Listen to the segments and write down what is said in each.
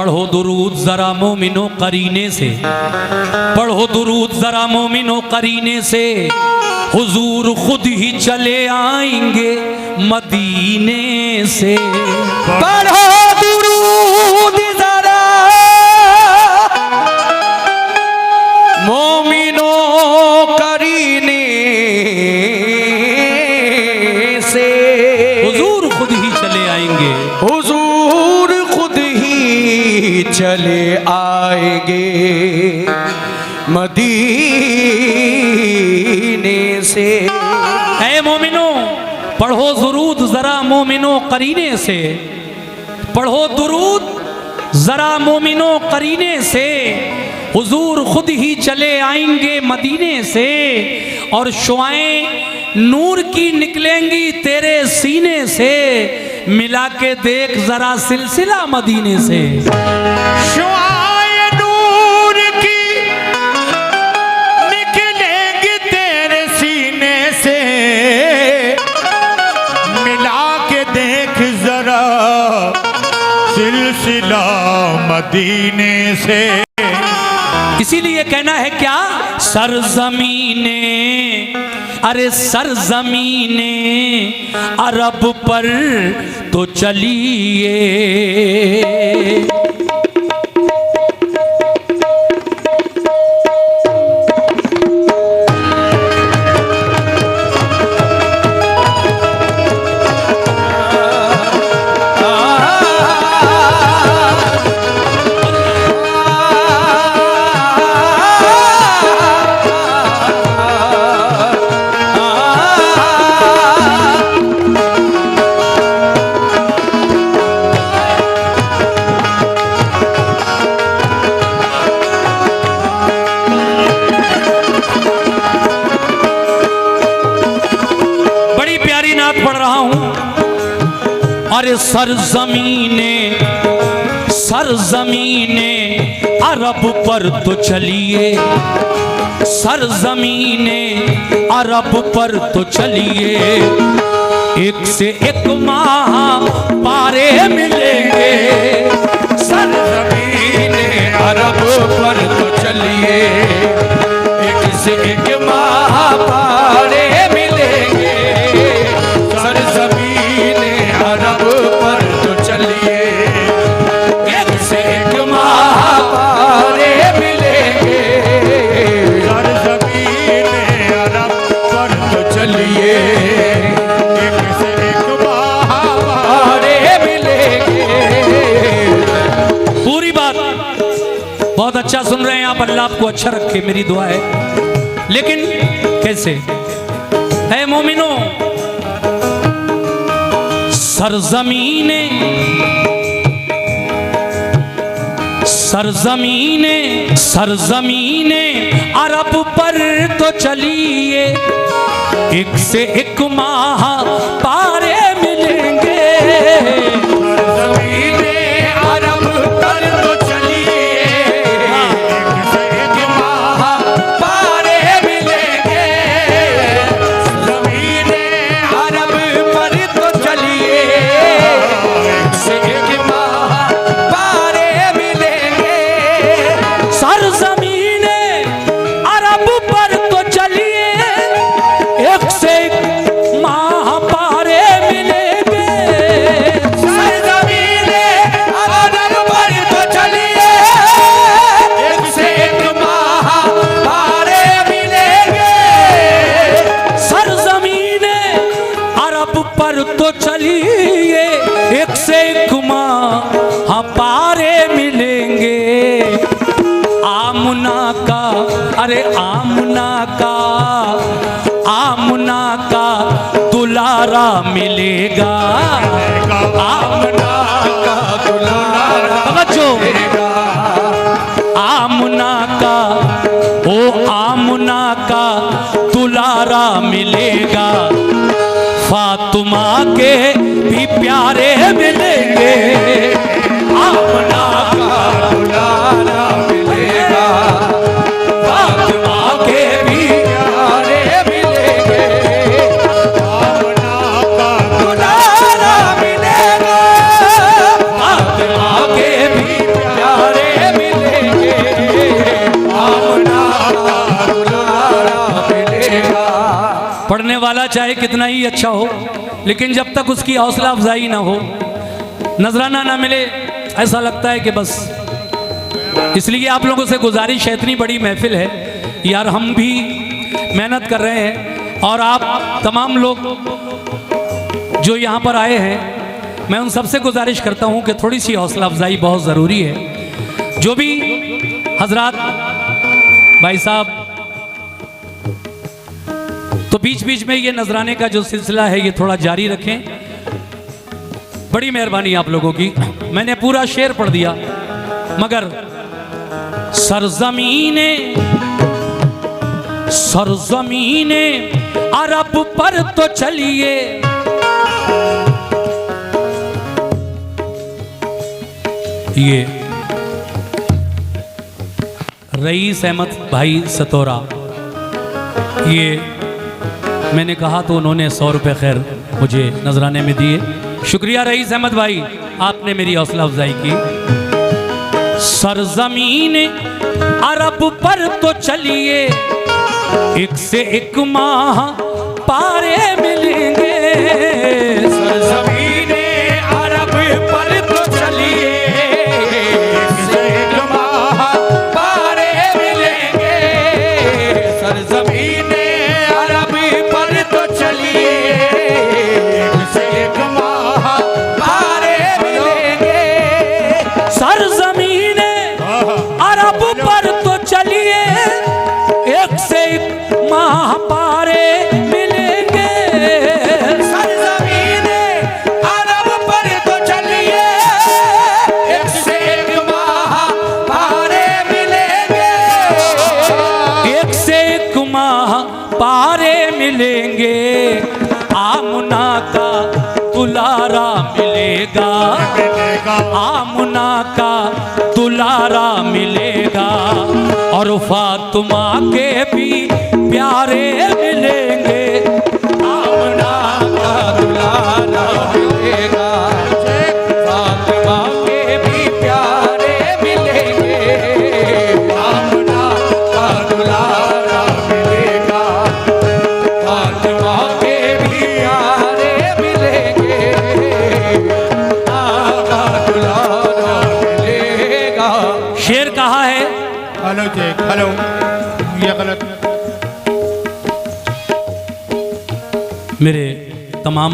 पढ़ो दुरूद जरा मोमिनो करीने से, पढ़ो दुरूद जरा मोमिनो करीने से, हुजूर खुद ही चले आएंगे मदीने से। पढ़ो दुरूद जरा मोमिनो करीने से, हुजूर खुद ही चले आएंगे, हुजूर खुद ही चले आएंगे मदीने से। ऐ मोमिनो पढ़ो दुरूद जरा मोमिनो करीने से, पढ़ो दुरूद जरा मोमिनो करीने से, हुजूर खुद ही चले आएंगे मदीने से। और शुआएं नूर की निकलेंगी तेरे सीने से, मिला के देख जरा सिलसिला मदीने से। शुआएं नूर की निकलेंगी तेरे सीने से, मिला के देख जरा सिलसिला मदीने से। इसीलिए कहना है क्या, सरजमीने अरे सरजमीने अरब पर तो चलिए। पढ़ रहा हूं। अरे सरजमीने सरजमीने अरब पर तो चलिए, सरजमीने अरब पर तो चलिए, एक से एक माह पारे मिलेंगे। सरजमीने अरब पर तो चलिए, एक से एक माह पारे मिलेंगे। सरजमीने अरब पर तो चलिए, एक से एक माह पारे मिलेंगे। सरजमीने अरब पर तो चलिए, एक से एक माह पारे मिलेंगे। पूरी बात बहुत अच्छा सुन रहे हैं आप, अल्लाह आपको अच्छा रखे, मेरी दुआ है। लेकिन कैसे है मोमिनो, सरजमीने सरजमीने सरजमीने अरब पर तो चलिए, एक से एक माह पारे मिलेंगे। सरजमीने अरब पर तो चलिए, एक से एक माह पारे मिलेंगे। ज़मीने अरब पर तो चलिए, एक से एक माह पारे मिलेंगे। सरजमीने अरब पर तो चलिए, एक से एक माह पारे मिलेंगे। सरजमीने अरब पर तो चलिए, एक से एक माह पारे मिलेंगे। सरजमीने अरब पर तो चलिए, एक से एक माह पारे मिलेंगे। आमुना का अरे आमुना का आमुना का दुलारा मिलेगा। आमना का दुलारा तवज्जो, मिलेगा। आमुना का ओ आमुना का दुलारा मिलेगा। फातिमा के भी प्यारे मिलेंगे। आमना का दुलारा मिलेगा। फातिमा के भी प्यारे मिलेंगे। आमना का दुलारा मिलेगा। फातिमा के भी प्यारे पढ़ने वाला चाहे कितना ही अच्छा हो, लेकिन जब तक उसकी हौसला अफजाई ना हो, नजराना ना मिले, ऐसा लगता है कि बस। इसलिए आप लोगों से गुजारिश है, इतनी बड़ी महफिल है यार, हम भी मेहनत कर रहे हैं और आप तमाम लोग जो यहाँ पर आए हैं, मैं उन सबसे गुजारिश करता हूँ कि थोड़ी सी हौसला अफजाई बहुत ज़रूरी है। जो भी हजरात भाई साहब, तो बीच बीच में ये नजराने का जो सिलसिला है ये थोड़ा जारी रखें, बड़ी मेहरबानी आप लोगों की। मैंने पूरा शेर पढ़ दिया, मगर सरजमीने सरजमीने अरब पर तो चलिए, ये रईस अहमद भाई सतोरा, ये मैंने कहा तो उन्होंने 100 रुपये खैर मुझे नजराने में दिए। शुक्रिया रईस अहमद भाई, आपने मेरी हौसला अफजाई की। सरजमीन अरब पर तो चलिए, एक से एक माह पारे मिलेंगे। सरजमीन अरब पर तो चलिए, एक से एक माह पारे मिलेंगे। सरजमीन अरब पर तो चलिए, एक से एक माह पारे मिलेंगे। सरजमीन अरब पर तो चलिए, एक से एक माह पारे मिलेंगे। सरजमीन अरब पर तो चलिए, एक से एक माह पारे मिलेंगे। एक से एक माह पारे मिलेंगे। आमुना का दुलारा मिलेगा, आमुना का दुलारा मिलेगा, और फातिमा के भी प्यारे मिलेंगे। आमना का दुलारा मिलेगा, फातिमा के भी प्यारे मिलेंगे। आमना का दुलारा मिलेगा, फातिमा के भी प्यारे मिलेंगे। आका दुलारा मिलेगा। शेर कहा है, हेलो चेक, हेलो, ये गलत। मेरे तमाम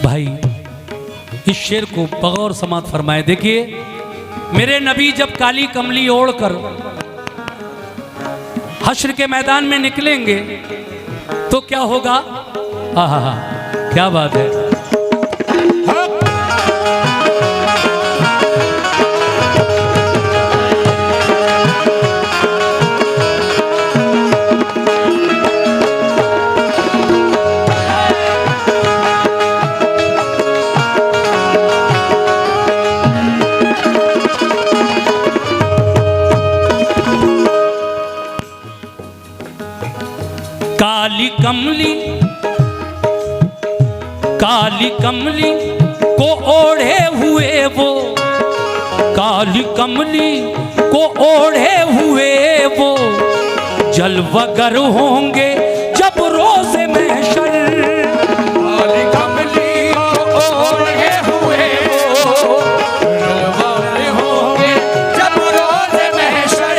भाई इस शेर को बगौर समात फरमाए। देखिए, मेरे नबी जब काली कमली ओढ़कर हश्र के मैदान में निकलेंगे तो क्या होगा? आहा, क्या बात है। काली कमली को ओढ़े हुए वो, काली कमली को ओढ़े हुए वो जलवगर होंगे जब रोज़े महशर। काली कमली को ओढ़े हुए वो जलवगर होंगे जब रोज़े महशर।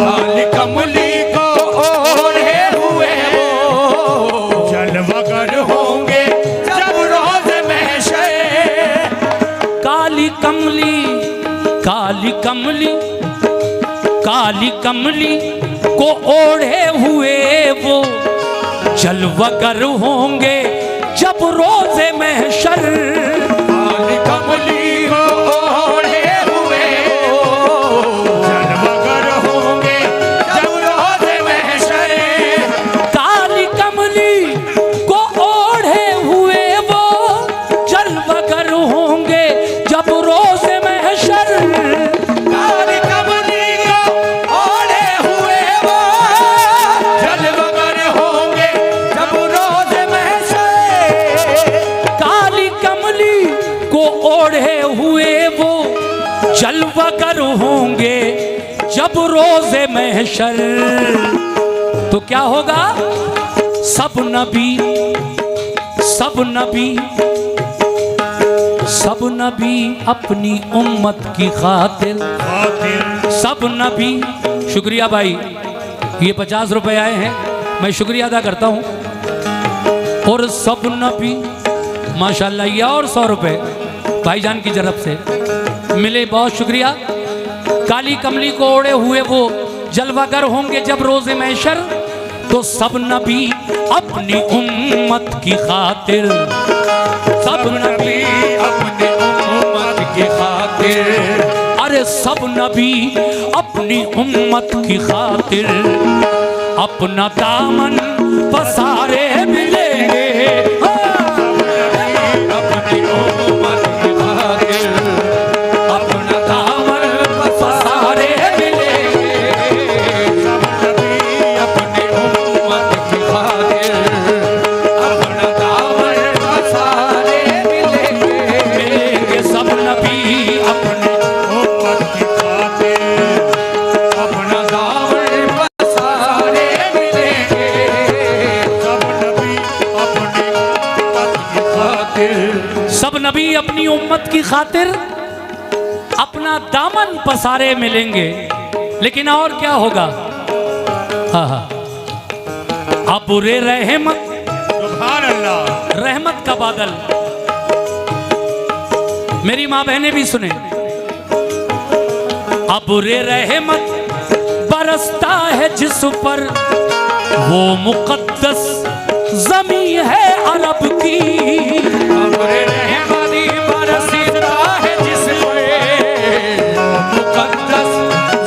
काली कमली को ओढ़े हुए वो जलवगर होंगे जब रोज़े महशर। काली कमली, काली कमली, काली कमली को ओढ़े हुए वो जलवगर होंगे जब रोज़े महशर। काली कमली को ओढ़े हुए वो जलवगर होंगे जब रोज़े महशर। काली कमली को ओढ़े हुए वो जलवगर होंगे जब रोज़े महशर। काली कमली को ओढ़े हुए वो जलवगर होंगे जब रोज़े महशर। काली कमली को ओढ़े हुए वो जलवगर होंगे जब रोज़े महशर। तो क्या होगा? सब नबी अपनी उम्मत की खातिर, सब नबी। शुक्रिया भाई, ये 50 रुपए आए हैं, मैं शुक्रिया अदा करता हूँ। और सब नबी माशाल्लाह, ये और 100 रुपए भाईजान की तरफ से मिले, बहुत शुक्रिया। काली कमली को ओढ़े हुए वो जलवागर होंगे जब रोज़े महशर, तो सब नबी अपनी उम्मत की खातिर, सब नबी अपनी उम्मत की खातिर, अरे सब नबी अपनी उम्मत की खातिर अपना दामन पसारे मिलेंगे, अपनी उम्मत की खातिर अपना दामन पसारे मिलेंगे, सब नबी अपनी उम्मत की खातिर अपना दामन पसारे मिलेंगे, सब नबी अपनी उम्मत की खातिर अपना दामन पसारे मिलेंगे, सब नबी अपनी उम्मत की खातिर, सब नबी अपनी उम्मत की खातिर अपना दामन पसारे मिलेंगे। लेकिन और क्या होगा? अबुरे रहमत, सुभान अल्लाह, रहमत का बादल। मेरी माँ बहनें भी सुने, अबुरे रहमत बरसता है जिस पर, वो मुकद्दस ज़मी है अरब की, अबुरे रहमत बरसता है जिस पर, वो मुकद्दस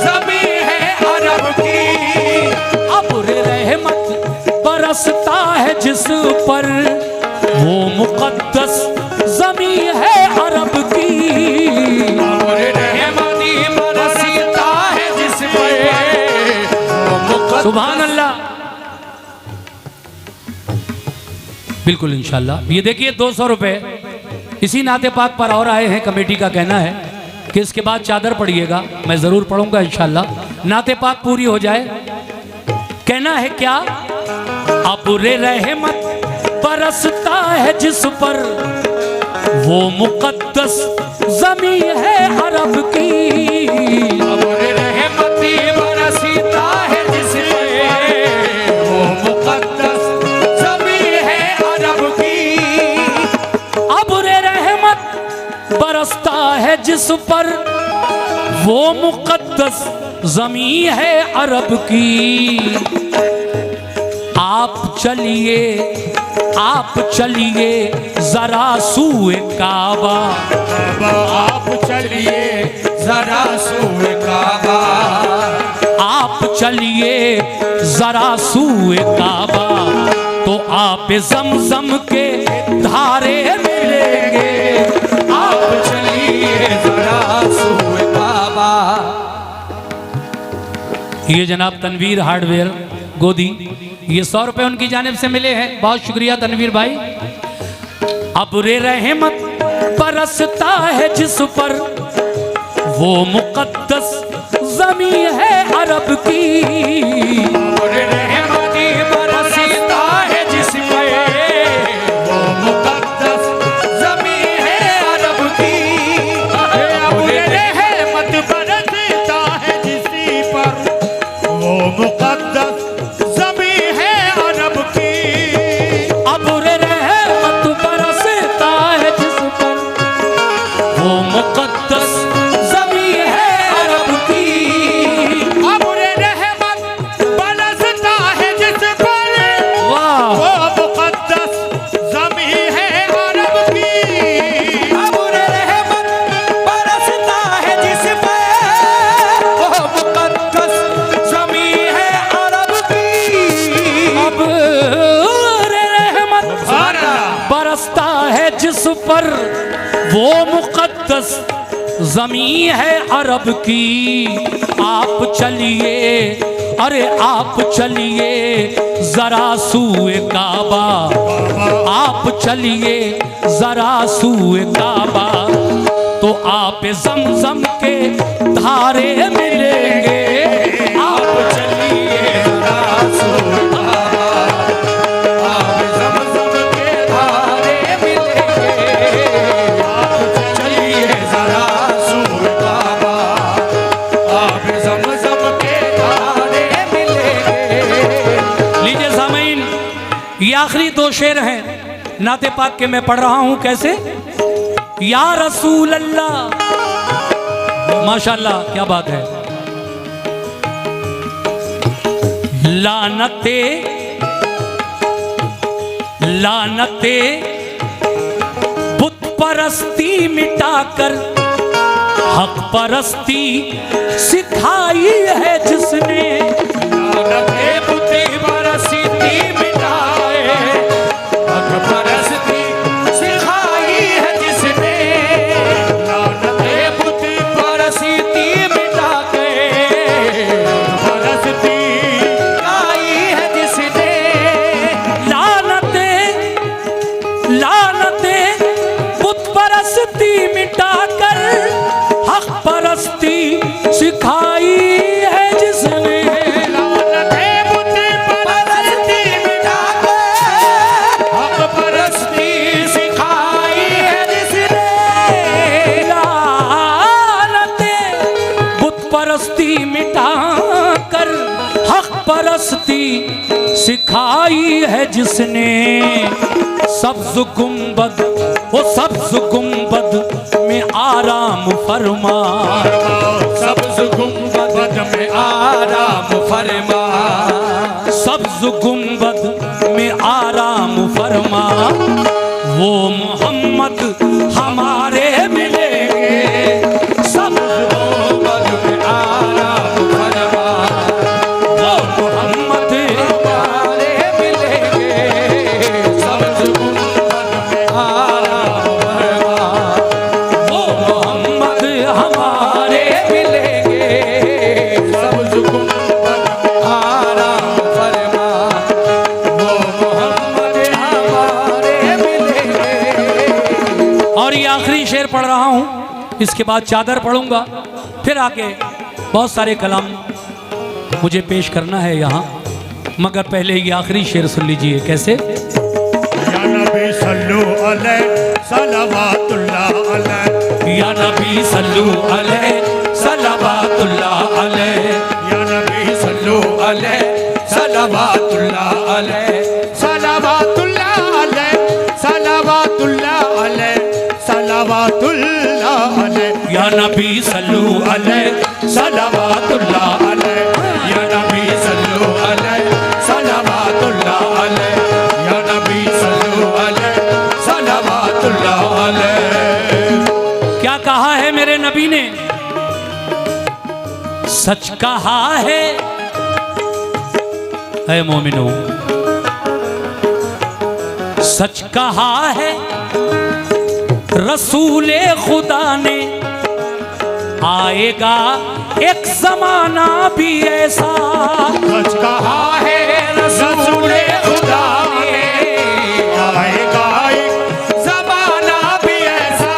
ज़मी है अरब की, अबुरे रहमत बरसता है जिस पर, वो मुकद्दस ज़मी है अरब की, अबुरे रहमत बरसता है जिस पर, वो मुकद्दस। सुभान अल्लाह, बिल्कुल इंशाल्लाह। ये देखिए 200 रुपए इसी नाते पाक पर और आए हैं। कमेटी का कहना है कि इसके बाद चादर पढ़िएगा, मैं ज़रूर पढ़ूंगा इंशाल्लाह, नाते पाक पूरी हो जाए। कहना है क्या? अबुरे रहमत बरसता है जिस पर, वो मुकद्दस ज़मी है अरब की, अबुरे रहमत बरसता है जिस पर, वो मुकद्दस ज़मी है अरब की, अबुरे रहमत बरसता है जिस पर, वो मुकद्दस ज़मी है अरब की। आप चलिए जरा सूए काबा, आप चलिए जरा सूए काबा, आप चलिए जरा सूए काबा, तो आप ज़मज़म के धारे मिलेंगे, आप चलिए जरा सूए काबा। ये जनाब तनवीर हार्डवेयर गोदी, ये 100 रुपए उनकी जानिब से मिले हैं, बहुत शुक्रिया तनवीर भाई। अबुरे रहमत बरसता है जिस पर, वो मुकद्दस ज़मी है अरब की, अबुरे रहमत बरसता है जिस पर, वो मुकद्दस ज़मी है अरब की, अबुरे रहमत बरसता है जिस पर, वो मुकद्दस ज़मी है अरब की, अबुरे रहमत बरसता है जिस पर, वो मुकद्दस ज़मी है अरब की, अबुरे रहमत बरसता है जिस पर, वाह, वो मुकद्दस ज़मी है अरब की, अबुरे रहमत बरसता है जिस पर, वो मुकद्दस ज़मी है अरब की, अबुरे रहमत बरसता है जिस पर, वो मुकद्दस ज़मी है अरब की। आप चलिए, अरे आप चलिए जरा सूए काबा, आप चलिए जरा सूए काबा, तो आप ज़मज़म के धारे मिलेंगे, आप चलिए जरा सूए दो शेर हैं नाते पाक के, मैं पढ़ रहा हूं कैसे। या रसूल अल्लाह, माशाअल्लाह क्या बात है। लानते लानते बुत परस्ती मिटाकर हक परस्ती सिखाई है जिसने। लानते बुत परस्ती मिटाए हक परस्ती सिखाई है जिसने। लानते बुत परस्ती मिटा के परस्ती सिखाई है जिसने। लानते लानते बुत परस्ती मिटाकर हक परस्ती सिखाई है जिसने। लानते बुत परस्ती मिटा के हक परस्ती सिखाई है जिसने। लानते बुत परस्ती मिटाकर हक परस्ती सिखाई है जिसने। सब्ज गुंबद वो सब्ज गुंबद में आराम फरमा। सब्ज गुंबद में आराम फरमा। सब्ज गुंबद में आराम फरमा। वो मोहम्मद हमारे मिलेंगे। सब्ज गुंबद में आराम फरमा। वो मोहम्मद हमारे मिलेंगे। सब्ज गुंबद में आराम फरमा। वो मोहम्मद हमारे मिलेंगे। सब्ज गुंबद में आराम फरमा। वो मोहम्मद हमारे मिलेंगे। और ये आखिरी शेर पढ़ रहा हूं, इसके बाद चादर पढ़ूंगा, फिर आके बहुत सारे कलाम मुझे पेश करना है यहाँ, मगर पहले ये आखिरी शेर सुन लीजिए कैसे। या नबी सल्लु अलैहि सलावतुल्लाह अलैहि। या नबी सल्लु अलैहि सलावतुल्लाह अलैहि। या नबी सल्लु अलैहि सलावतुल्लाह अलैहि। सलावतुल्लाह अलैहि सलावतुल्लाह अलैहि सलावतुल्लाह अलैहि। या नबी सल्लु अलैहि सलावतुल्लाह अलैहि। या नबी सल्लु अलैहि सलावतुल्लाह अलैहि। या नबी सल्लु अलैहि सलावतुल्लाह अलैहि। क्या कहा है मेरे नबी ने? सच कहा है ऐ मोमिनो, सच कहा है रसूले खुदा ने। आएगा एक जमाना भी ऐसा। सच कहा है रसूले खुदा ने। आएगा एक ज़माना भी ऐसा।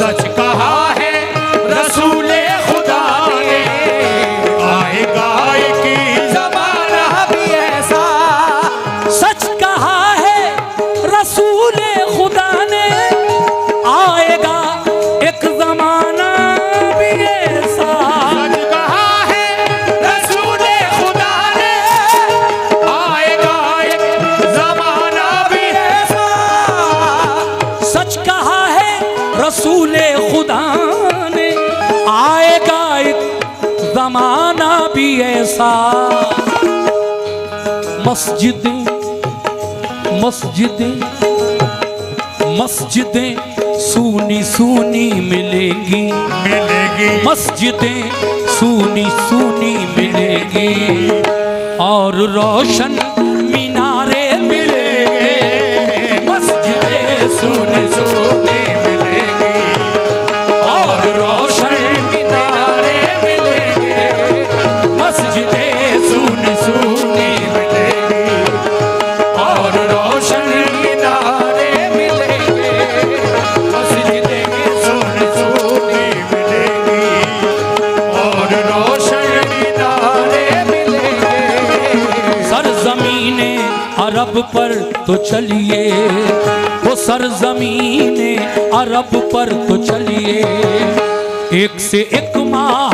सच कहा है रसूले खुदा ने। आएगा एक ज़माना भी ऐसा। सच कहा है रसूले खुदा ने। आएगा एक जमाना भी ऐसा। सच कहा है रसूले खुदा ने। आएगा एक ज़माना भी ऐसा। सच कहा है रसूले खुदा ने। आएगा एक जमाना भी ऐसा। मस्जिदें मस्जिदें मस्जिदें सूनी सूनी मिलेगी। मिलेगी। मस्जिदें सूनी सूनी मिलेगी और रोशन मीनारे मिलेंगे। मस्जिदें सूनी सूनी मिलेगी और रोशन मीनारे मिलेंगे। मस्जिदें सूनी सूनी मिलेगी और रोशन मीनारे मिलेंगे। मस्जिदें सोनी सोनी मिलेगी और रोशन मीनारे मिलेंगे। सरजमीने अरब पर तो चलिए, वो सरजमीने अरब पर तो चलिए। एक से एक माह